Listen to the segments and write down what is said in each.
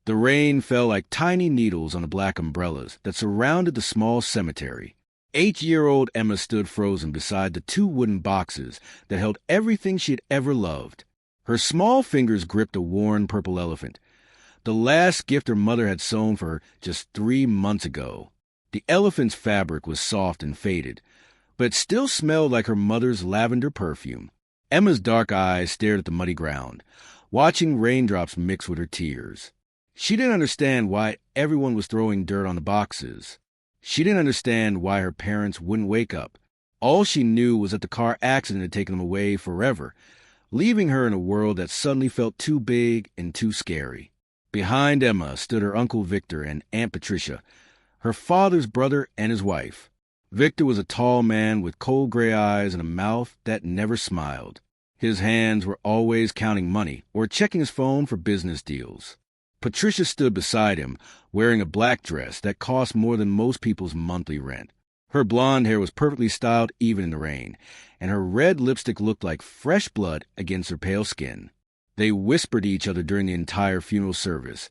The rain fell like tiny needles on the black umbrellas that surrounded the small cemetery. 8-year-old Emma stood frozen beside the 2 wooden boxes that held everything she had ever loved. Her small fingers gripped a worn purple elephant, the last gift her mother had sewn for her just 3 months ago. The elephant's fabric was soft and faded, but it still smelled like her mother's lavender perfume. Emma's dark eyes stared at the muddy ground, watching raindrops mix with her tears. She didn't understand why everyone was throwing dirt on the boxes. She didn't understand why her parents wouldn't wake up. All she knew was that the car accident had taken them away forever, leaving her in a world that suddenly felt too big and too scary. Behind Emma stood her Uncle Victor and Aunt Patricia, her father's brother and his wife. Victor was a tall man with cold gray eyes and a mouth that never smiled. His hands were always counting money or checking his phone for business deals. Patricia stood beside him, wearing a black dress that cost more than most people's monthly rent. Her blonde hair was perfectly styled even in the rain, and her red lipstick looked like fresh blood against her pale skin. They whispered to each other during the entire funeral service,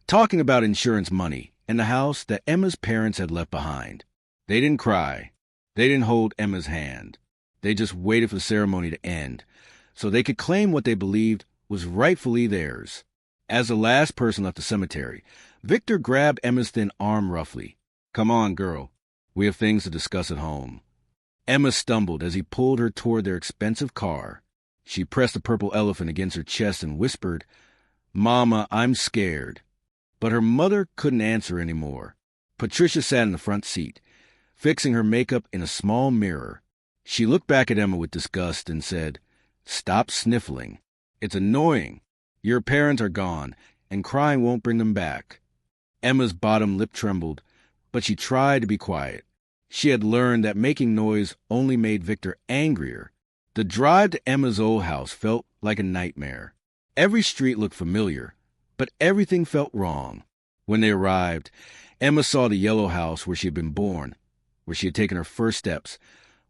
talking about insurance money and the house that Emma's parents had left behind. They didn't cry. They didn't hold Emma's hand. They just waited for the ceremony to end, so they could claim what they believed was rightfully theirs. As the last person left the cemetery, Victor grabbed Emma's thin arm roughly. "Come on, girl. We have things to discuss at home." Emma stumbled as he pulled her toward their expensive car. She pressed the purple elephant against her chest and whispered, "Mama, I'm scared." But her mother couldn't answer anymore. Patricia sat in the front seat, fixing her makeup in a small mirror. She looked back at Emma with disgust and said, "Stop sniffling. It's annoying. Your parents are gone, and crying won't bring them back." Emma's bottom lip trembled, but she tried to be quiet. She had learned that making noise only made Victor angrier. The drive to Emma's old house felt like a nightmare. Every street looked familiar, but everything felt wrong. When they arrived, Emma saw the yellow house where she had been born, where she had taken her first steps,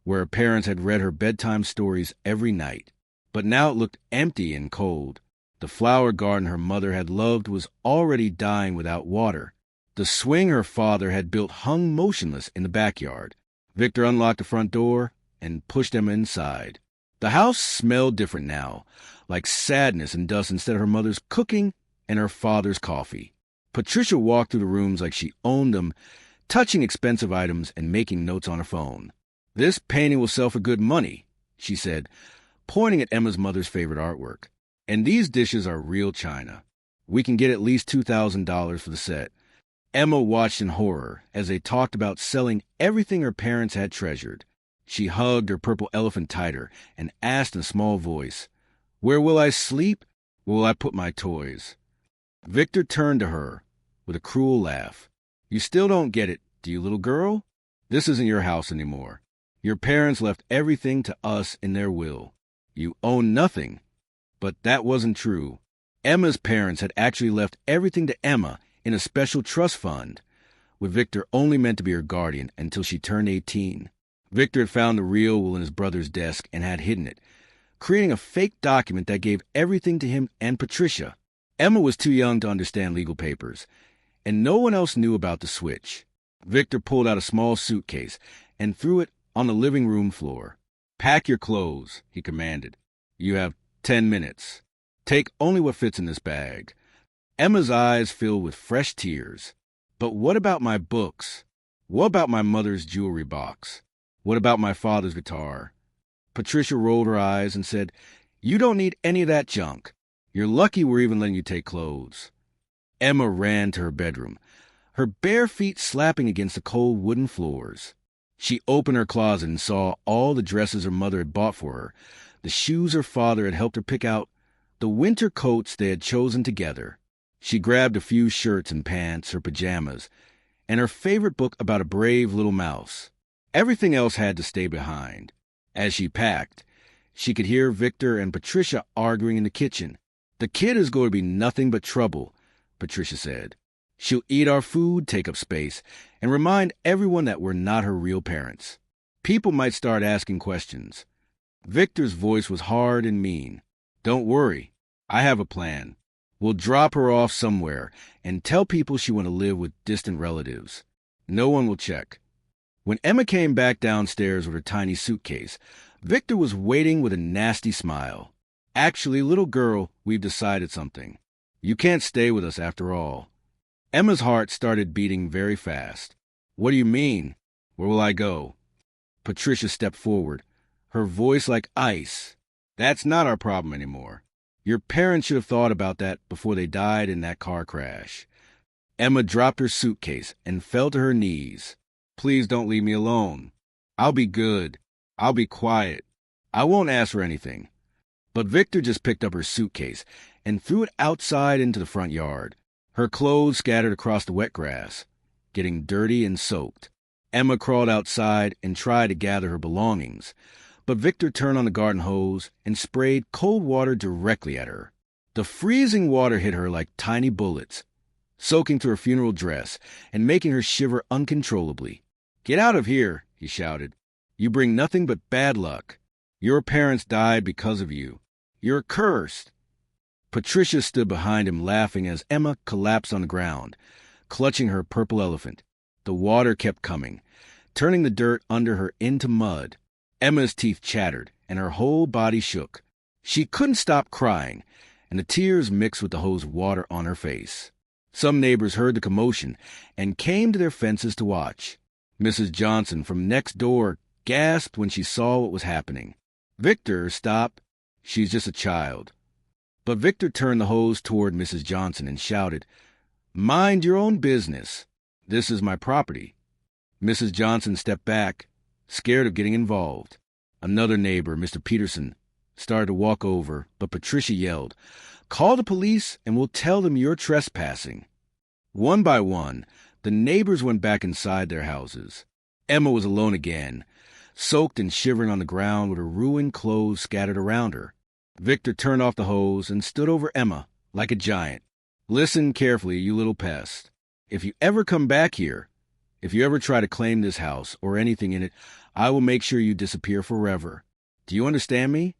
where her parents had read her bedtime stories every night. But now it looked empty and cold. The flower garden her mother had loved was already dying without water. The swing her father had built hung motionless in the backyard. Victor unlocked the front door and pushed Emma inside. The house smelled different now, like sadness and dust instead of her mother's cooking and her father's coffee. Patricia walked through the rooms like she owned them, touching expensive items and making notes on her phone. "This painting will sell for good money," she said, pointing at Emma's mother's favorite artwork. "And these dishes are real china. We can get at least $2,000 for the set." Emma watched in horror as they talked about selling everything her parents had treasured. She hugged her purple elephant tighter and asked in a small voice, "Where will I sleep? Where will I put my toys?" Victor turned to her with a cruel laugh. "You still don't get it, do you, little girl? This isn't your house anymore. Your parents left everything to us in their will. You own nothing." But that wasn't true. Emma's parents had actually left everything to Emma in a special trust fund, with Victor only meant to be her guardian until she turned 18. Victor had found the real will in his brother's desk and had hidden it, creating a fake document that gave everything to him and Patricia. Emma was too young to understand legal papers, and no one else knew about the switch. Victor pulled out a small suitcase and threw it on the living room floor. "Pack your clothes," he commanded. "You have 10 minutes. Take only what fits in this bag." Emma's eyes filled with fresh tears. "But what about my books? What about my mother's jewelry box? What about my father's guitar?" Patricia rolled her eyes and said, "You don't need any of that junk. You're lucky we're even letting you take clothes." Emma ran to her bedroom, her bare feet slapping against the cold wooden floors. She opened her closet and saw all the dresses her mother had bought for her, the shoes her father had helped her pick out, the winter coats they had chosen together. She grabbed a few shirts and pants, her pajamas, and her favorite book about a brave little mouse. Everything else had to stay behind. As she packed, she could hear Victor and Patricia arguing in the kitchen. "The kid is going to be nothing but trouble," Patricia said. "She'll eat our food, take up space, and remind everyone that we're not her real parents. People might start asking questions." Victor's voice was hard and mean. "Don't worry. I have a plan. We'll drop her off somewhere and tell people she want to live with distant relatives. No one will check. When Emma came back downstairs with her tiny suitcase, Victor was waiting with a nasty smile. Actually, little girl, we've decided something. You can't stay with us after all. Emma's heart started beating very fast. What do you mean? Where will I go? Patricia stepped forward, her voice like ice. That's not our problem anymore. Your parents should have thought about that before they died in that car crash. Emma dropped her suitcase and fell to her knees. Please don't leave me alone. I'll be good. I'll be quiet. I won't ask for anything. But Victor just picked up her suitcase and threw it outside into the front yard. Her clothes scattered across the wet grass, getting dirty and soaked. Emma crawled outside and tried to gather her belongings, but Victor turned on the garden hose and sprayed cold water directly at her. The freezing water hit her like tiny bullets, soaking through her funeral dress and making her shiver uncontrollably. Get out of here, he shouted. You bring nothing but bad luck. Your parents died because of you. You're cursed. Patricia stood behind him laughing as Emma collapsed on the ground, clutching her purple elephant. The water kept coming, turning the dirt under her into mud. Emma's teeth chattered, and her whole body shook. She couldn't stop crying, and the tears mixed with the hose water on her face. Some neighbors heard the commotion and came to their fences to watch. Mrs. Johnson from next door gasped when she saw what was happening. Victor, stop. She's just a child. But Victor turned the hose toward Mrs. Johnson and shouted, Mind your own business. This is my property. Mrs. Johnson stepped back, scared of getting involved. Another neighbor, Mr. Peterson, started to walk over, but Patricia yelled, Call the police and we'll tell them you're trespassing. One by one, the neighbors went back inside their houses. Emma was alone again, soaked and shivering on the ground with her ruined clothes scattered around her. Victor turned off the hose and stood over Emma like a giant. Listen carefully, you little pest. If you ever come back here, if you ever try to claim this house or anything in it, I will make sure you disappear forever. Do you understand me?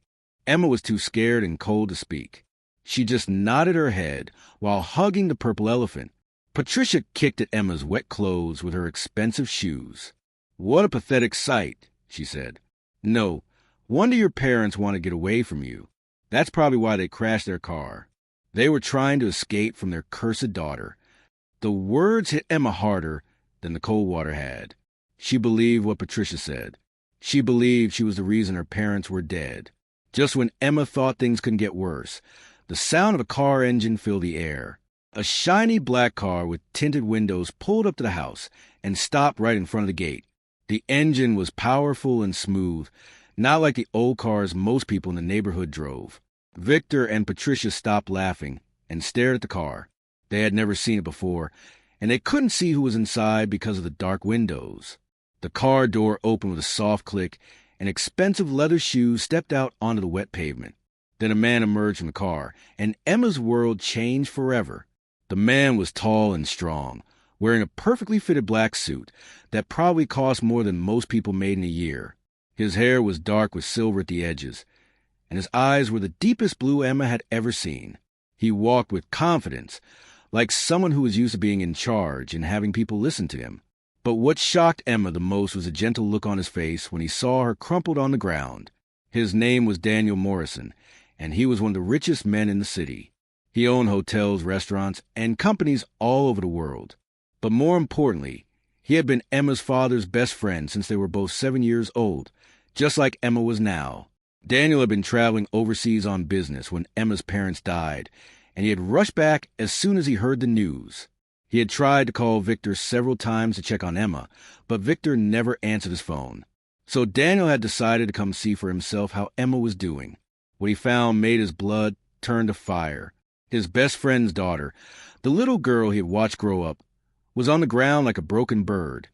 Emma was too scared and cold to speak. She just nodded her head while hugging the purple elephant. Patricia kicked at Emma's wet clothes with her expensive shoes. What a pathetic sight, she said. No wonder your parents want to get away from you. That's probably why they crashed their car. They were trying to escape from their cursed daughter. The words hit Emma harder than the cold water had. She believed what Patricia said. She believed she was the reason her parents were dead. Just when Emma thought things couldn't get worse, the sound of a car engine filled the air. A shiny black car with tinted windows pulled up to the house and stopped right in front of the gate. The engine was powerful and smooth, not like the old cars most people in the neighborhood drove. Victor and Patricia stopped laughing and stared at the car. They had never seen it before, and they couldn't see who was inside because of the dark windows. The car door opened with a soft click, and expensive leather shoes stepped out onto the wet pavement. Then a man emerged from the car, and Emma's world changed forever. The man was tall and strong, wearing a perfectly fitted black suit that probably cost more than most people made in a year. His hair was dark with silver at the edges, and his eyes were the deepest blue Emma had ever seen. He walked with confidence, like someone who was used to being in charge and having people listen to him. But what shocked Emma the most was a gentle look on his face when he saw her crumpled on the ground. His name was Daniel Morrison, and he was one of the richest men in the city. He owned hotels, restaurants, and companies all over the world. But more importantly, he had been Emma's father's best friend since they were both 7 years old, just like Emma was now. Daniel had been traveling overseas on business when Emma's parents died, and he had rushed back as soon as he heard the news. He had tried to call Victor several times to check on Emma, but Victor never answered his phone. So Daniel had decided to come see for himself how Emma was doing. What he found made his blood turn to fire. His best friend's daughter, the little girl he had watched grow up, was on the ground like a broken bird,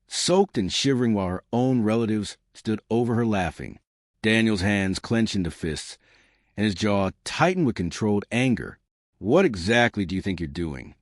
soaked and shivering while her own relatives stood over her laughing. Daniel's hands clenched into fists, and his jaw tightened with controlled anger. What exactly do you think you're doing?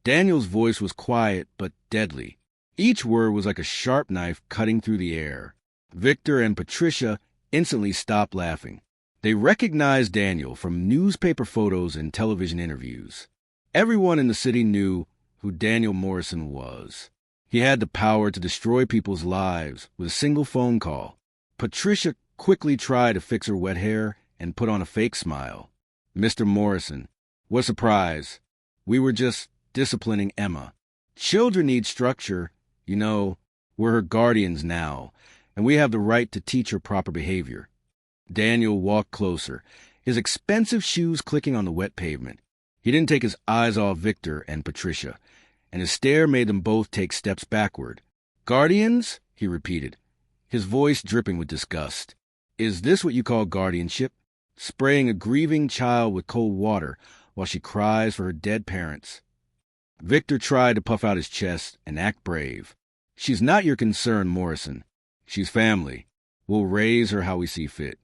Daniel's voice was quiet but deadly. Each word was like a sharp knife cutting through the air. Victor and Patricia instantly stopped laughing. They recognized Daniel from newspaper photos and television interviews. Everyone in the city knew who Daniel Morrison was. He had the power to destroy people's lives with a single phone call. Patricia quickly tried to fix her wet hair and put on a fake smile. "Mr. Morrison, what a surprise. We were just disciplining Emma. Children need structure. You know, we're her guardians now, and we have the right to teach her proper behavior." Daniel walked closer, his expensive shoes clicking on the wet pavement. He didn't take his eyes off Victor and Patricia, and his stare made them both take steps backward. "Guardians?" he repeated, his voice dripping with disgust. "Is this what you call guardianship? Spraying a grieving child with cold water while she cries for her dead parents?" Victor tried to puff out his chest and act brave. "She's not your concern, Morrison. She's family. We'll raise her how we see fit."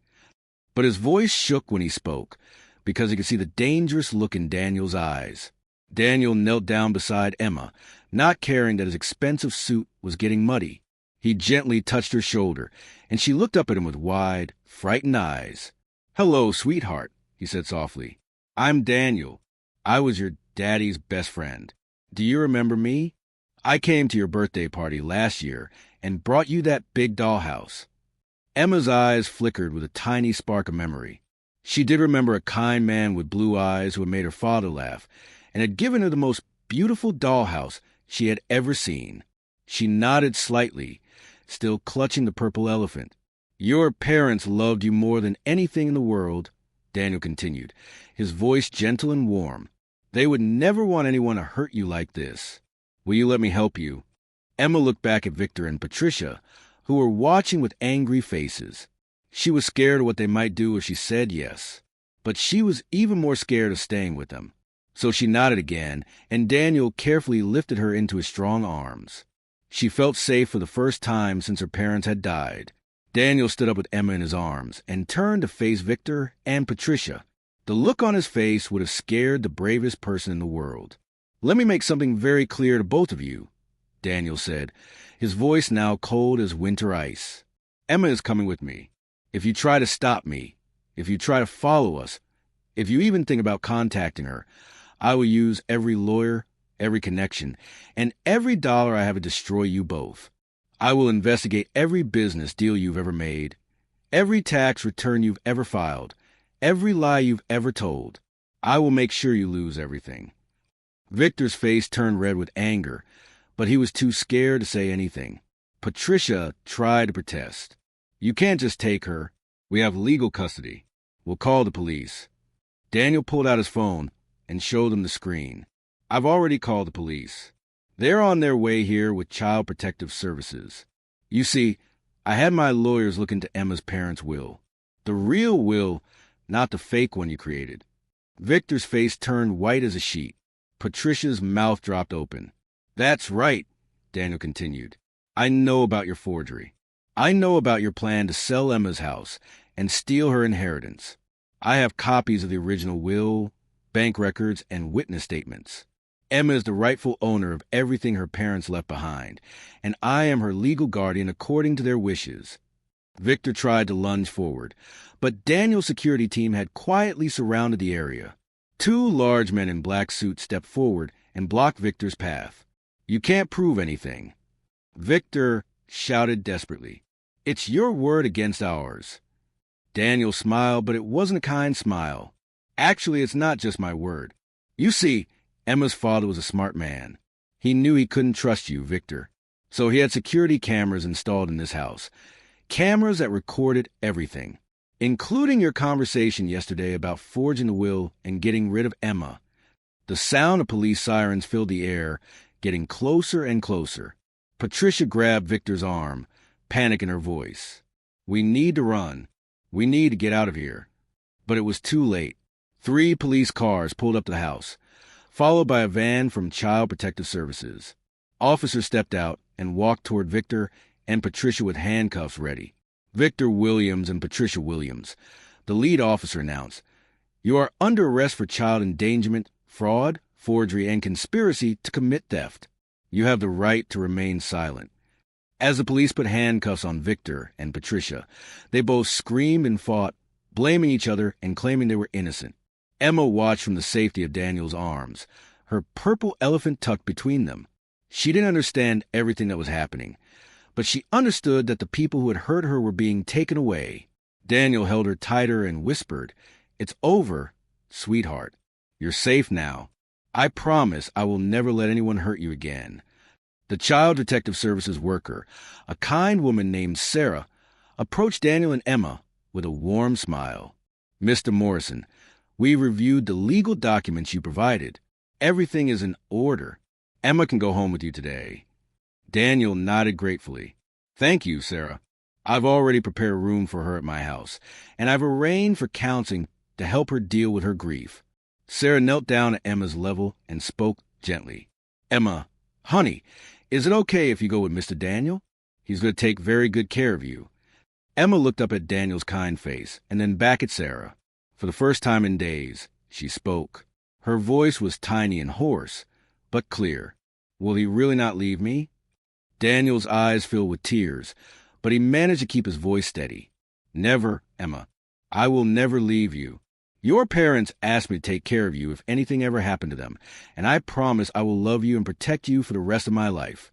But his voice shook when he spoke, because he could see the dangerous look in Daniel's eyes. Daniel knelt down beside Emma, not caring that his expensive suit was getting muddy. He gently touched her shoulder, and she looked up at him with wide, frightened eyes. "Hello, sweetheart," he said softly. "I'm Daniel. I was your daddy's best friend. Do you remember me? I came to your birthday party last year and brought you that big dollhouse." Emma's eyes flickered with a tiny spark of memory. She did remember a kind man with blue eyes who had made her father laugh and had given her the most beautiful dollhouse she had ever seen. She nodded slightly, still clutching the purple elephant. "Your parents loved you more than anything in the world," Daniel continued, his voice gentle and warm. "They would never want anyone to hurt you like this. Will you let me help you?" Emma looked back at Victor and Patricia, who were watching with angry faces. She was scared of what they might do if she said yes, but she was even more scared of staying with them. So she nodded again, and Daniel carefully lifted her into his strong arms. She felt safe for the first time since her parents had died. Daniel stood up with Emma in his arms and turned to face Victor and Patricia. The look on his face would have scared the bravest person in the world. "Let me make something very clear to both of you," Daniel said, his voice now cold as winter ice. "Emma is coming with me. If you try to stop me, if you try to follow us, if you even think about contacting her, I will use every lawyer, every connection, and every dollar I have to destroy you both. I will investigate every business deal you've ever made, every tax return you've ever filed, every lie you've ever told. I will make sure you lose everything." Victor's face turned red with anger, but he was too scared to say anything. Patricia tried to protest. "You can't just take her. We have legal custody. We'll call the police." Daniel pulled out his phone and showed them the screen. "I've already called the police. They're on their way here with Child Protective Services. You see, I had my lawyers look into Emma's parents' will. The real will, not the fake one you created." Victor's face turned white as a sheet. Patricia's mouth dropped open. "That's right," Daniel continued. "I know about your forgery. I know about your plan to sell Emma's house and steal her inheritance. I have copies of the original will, bank records, and witness statements. Emma is the rightful owner of everything her parents left behind, and I am her legal guardian according to their wishes." Victor tried to lunge forward, but Daniel's security team had quietly surrounded the area. Two large men in black suits stepped forward and blocked Victor's path. "You can't prove anything." Victor shouted desperately, "It's your word against ours." Daniel smiled, but it wasn't a kind smile. "Actually, it's not just my word. You see, Emma's father was a smart man. He knew he couldn't trust you, Victor. So he had security cameras installed in this house. Cameras that recorded everything, including your conversation yesterday about forging the will and getting rid of Emma." The sound of police sirens filled the air, getting closer and closer. Patricia grabbed Victor's arm, panic in her voice. "We need to run. We need to get out of here." But it was too late. 3 police cars pulled up to the house, followed by a van from Child Protective Services. Officers stepped out and walked toward Victor and Patricia with handcuffs ready. "Victor Williams and Patricia Williams," the lead officer announced. "You are under arrest for child endangerment, fraud, forgery, and conspiracy to commit theft. You have the right to remain silent." As the police put handcuffs on Victor and Patricia, they both screamed and fought, blaming each other and claiming they were innocent. Emma watched from the safety of Daniel's arms, her purple elephant tucked between them. She didn't understand everything that was happening, but she understood that the people who had hurt her were being taken away. Daniel held her tighter and whispered, "It's over, sweetheart. You're safe now. I promise I will never let anyone hurt you again." The Child Protective Services worker, a kind woman named Sarah, approached Daniel and Emma with a warm smile. "Mr. Morrison, we reviewed the legal documents you provided. Everything is in order. Emma can go home with you today." Daniel nodded gratefully. "Thank you, Sarah. I've already prepared a room for her at my house, and I've arranged for counseling to help her deal with her grief." Sarah knelt down at Emma's level and spoke gently. "Emma, honey, is it okay if you go with Mr. Daniel? He's going to take very good care of you." Emma looked up at Daniel's kind face and then back at Sarah. For the first time in days, she spoke. Her voice was tiny and hoarse, but clear. "Will he really not leave me?" Daniel's eyes filled with tears, but he managed to keep his voice steady. "Never, Emma. I will never leave you. Your parents asked me to take care of you if anything ever happened to them, and I promise I will love you and protect you for the rest of my life."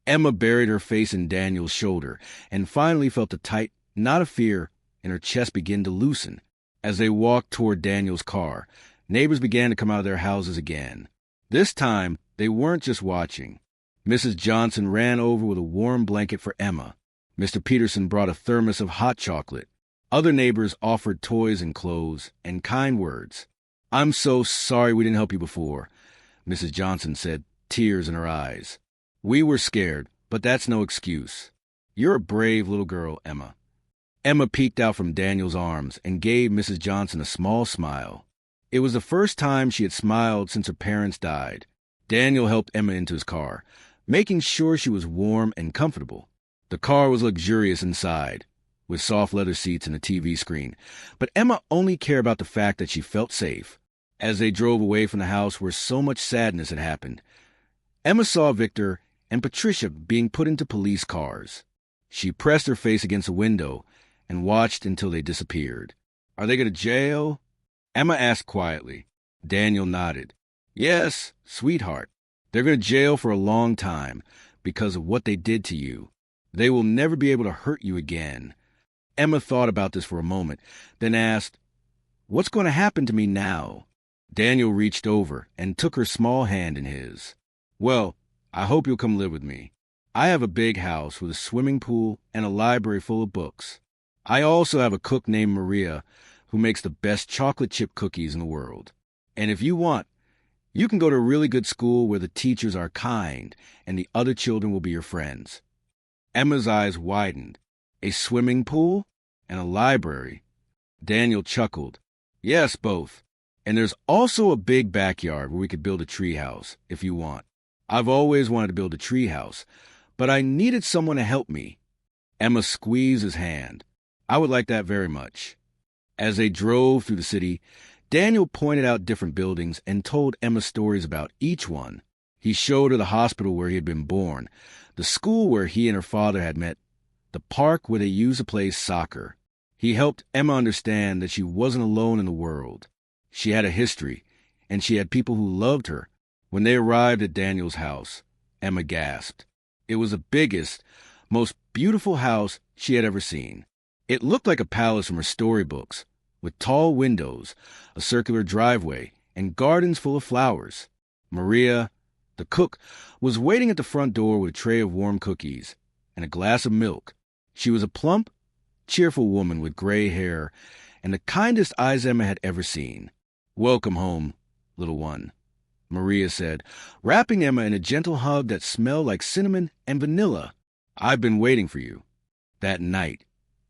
Emma buried her face in Daniel's shoulder and finally felt the tight knot of fear in her chest begin to loosen. As they walked toward Daniel's car, neighbors began to come out of their houses again. This time, they weren't just watching. Mrs. Johnson ran over with a warm blanket for Emma. Mr. Peterson brought a thermos of hot chocolate. Other neighbors offered toys and clothes and kind words. "I'm so sorry we didn't help you before," Mrs. Johnson said, tears in her eyes. "We were scared, but that's no excuse. You're a brave little girl, Emma." Emma peeked out from Daniel's arms and gave Mrs. Johnson a small smile. It was the first time she had smiled since her parents died. Daniel helped Emma into his car, making sure she was warm and comfortable. The car was luxurious inside, with soft leather seats and a TV screen, but Emma only cared about the fact that she felt safe. As they drove away from the house where so much sadness had happened, Emma saw Victor and Patricia being put into police cars. She pressed her face against a window and watched until they disappeared. "Are they going to jail?" Emma asked quietly. Daniel nodded. "Yes, sweetheart. They're going to jail for a long time because of what they did to you. They will never be able to hurt you again." Emma thought about this for a moment, then asked, "What's going to happen to me now?" Daniel reached over and took her small hand in his. "Well, I hope you'll come live with me. I have a big house with a swimming pool and a library full of books. I also have a cook named Maria who makes the best chocolate chip cookies in the world. And if you want, you can go to a really good school where the teachers are kind and the other children will be your friends." Emma's eyes widened. A swimming pool and a library? Daniel chuckled. "Yes, both. And there's also a big backyard where we could build a tree house, if you want. I've always wanted to build a tree house, but I needed someone to help me." Emma squeezed his hand. "I would like that very much." As they drove through the city, Daniel pointed out different buildings and told Emma stories about each one. He showed her the hospital where he had been born, the school where he and her father had met, the park where they used to play soccer. He helped Emma understand that she wasn't alone in the world. She had a history, and she had people who loved her. When they arrived at Daniel's house, Emma gasped. It was the biggest, most beautiful house she had ever seen. It looked like a palace from her storybooks, with tall windows, a circular driveway, and gardens full of flowers. Maria, the cook, was waiting at the front door with a tray of warm cookies and a glass of milk. She was a plump, cheerful woman with gray hair and the kindest eyes Emma had ever seen. "Welcome home, little one," Maria said, wrapping Emma in a gentle hug that smelled like cinnamon and vanilla. "I've been waiting for you." That night,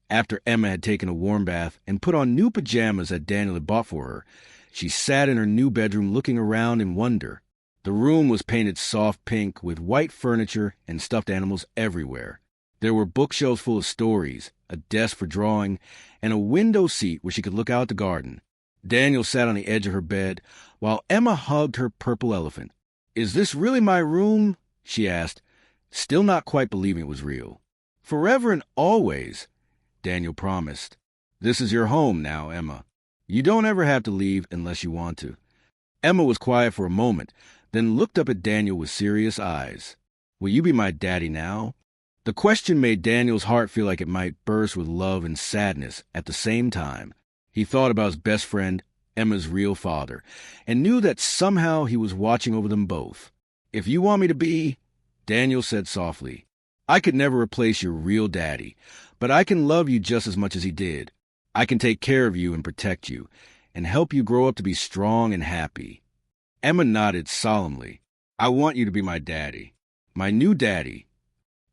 after Emma had taken a warm bath and put on new pajamas that Daniel had bought for her, she sat in her new bedroom looking around in wonder. The room was painted soft pink with white furniture and stuffed animals everywhere. There were bookshelves full of stories, a desk for drawing, and a window seat where she could look out at the garden. Daniel sat on the edge of her bed while Emma hugged her purple elephant. "Is this really my room?" she asked, still not quite believing it was real. "Forever and always," Daniel promised. This is your home now, Emma. You don't ever have to leave unless you want to. Emma was quiet for a moment, then looked up at Daniel with serious eyes. Will you be my daddy now? The question made Daniel's heart feel like it might burst with love and sadness at the same time. He thought about his best friend, Emma's real father, and knew that somehow he was watching over them both. If you want me to be, Daniel said softly, I could never replace your real daddy, but I can love you just as much as he did. I can take care of you and protect you, and help you grow up to be strong and happy. Emma nodded solemnly. I want you to be my daddy, my new daddy.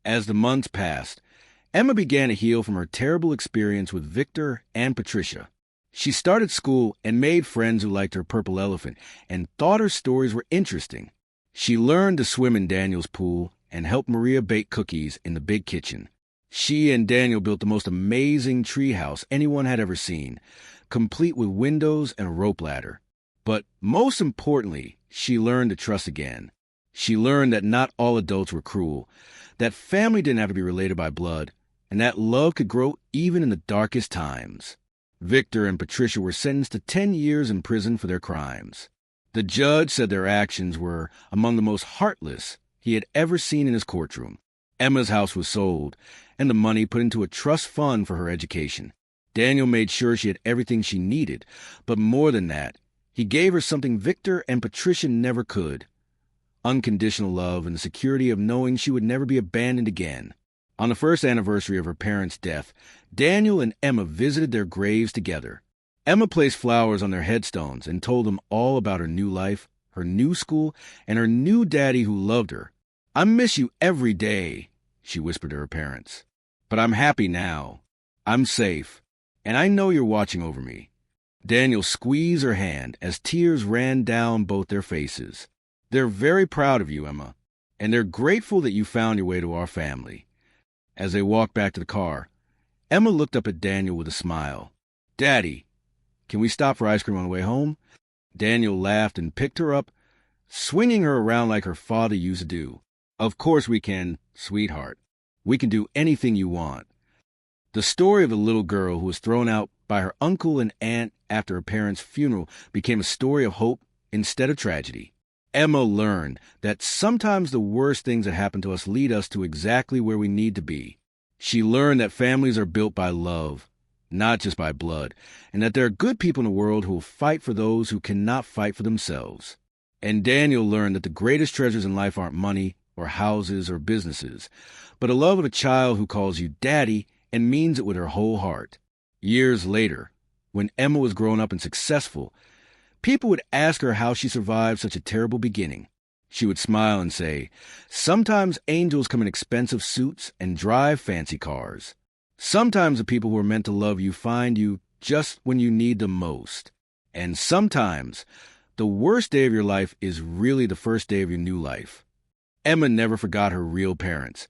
As the months passed, Emma began to heal from her terrible experience with Victor and Patricia. She started school and made friends who liked her purple elephant and thought her stories were interesting. She learned to swim in Daniel's pool and helped Maria bake cookies in the big kitchen. She and Daniel built the most amazing treehouse anyone had ever seen, complete with windows and a rope ladder. But most importantly, she learned to trust again. She learned that not all adults were cruel, that family didn't have to be related by blood, and that love could grow even in the darkest times. Victor and Patricia were sentenced to 10 years in prison for their crimes. The judge said their actions were among the most heartless he had ever seen in his courtroom. Emma's house was sold, and the money put into a trust fund for her education. Daniel made sure she had everything she needed, but more than that, he gave her something Victor and Patricia never could: unconditional love and the security of knowing she would never be abandoned again. On the first anniversary of her parents' death, Daniel and Emma visited their graves together. Emma placed flowers on their headstones and told them all about her new life, her new school, and her new daddy who loved her. I miss you every day, she whispered to her parents. But I'm happy now. I'm safe, and I know you're watching over me. Daniel squeezed her hand as tears ran down both their faces. They're very proud of you, Emma, and they're grateful that you found your way to our family. As they walked back to the car, Emma looked up at Daniel with a smile. Daddy, can we stop for ice cream on the way home? Daniel laughed and picked her up, swinging her around like her father used to do. Of course we can, sweetheart. We can do anything you want. The story of the little girl who was thrown out by her uncle and aunt after her parents' funeral became a story of hope instead of tragedy. Emma learned that sometimes the worst things that happen to us lead us to exactly where we need to be. She learned that families are built by love, not just by blood, and that there are good people in the world who will fight for those who cannot fight for themselves. And Daniel learned that the greatest treasures in life aren't money or houses or businesses, but a love of a child who calls you daddy and means it with her whole heart. Years later, when Emma was grown up and successful, people would ask her how she survived such a terrible beginning. She would smile and say, sometimes angels come in expensive suits and drive fancy cars. Sometimes the people who are meant to love you find you just when you need them most. And sometimes the worst day of your life is really the first day of your new life. Emma never forgot her real parents,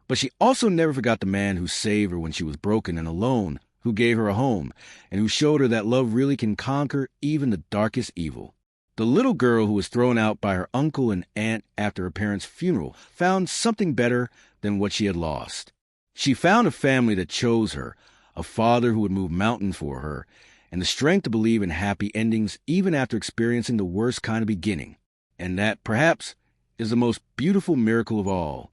but she also never forgot the man who saved her when she was broken and alone, who gave her a home, and who showed her that love really can conquer even the darkest evil. The little girl who was thrown out by her uncle and aunt after her parents' funeral found something better than what she had lost. She found a family that chose her, a father who would move mountains for her, and the strength to believe in happy endings even after experiencing the worst kind of beginning. And that, perhaps, is the most beautiful miracle of all.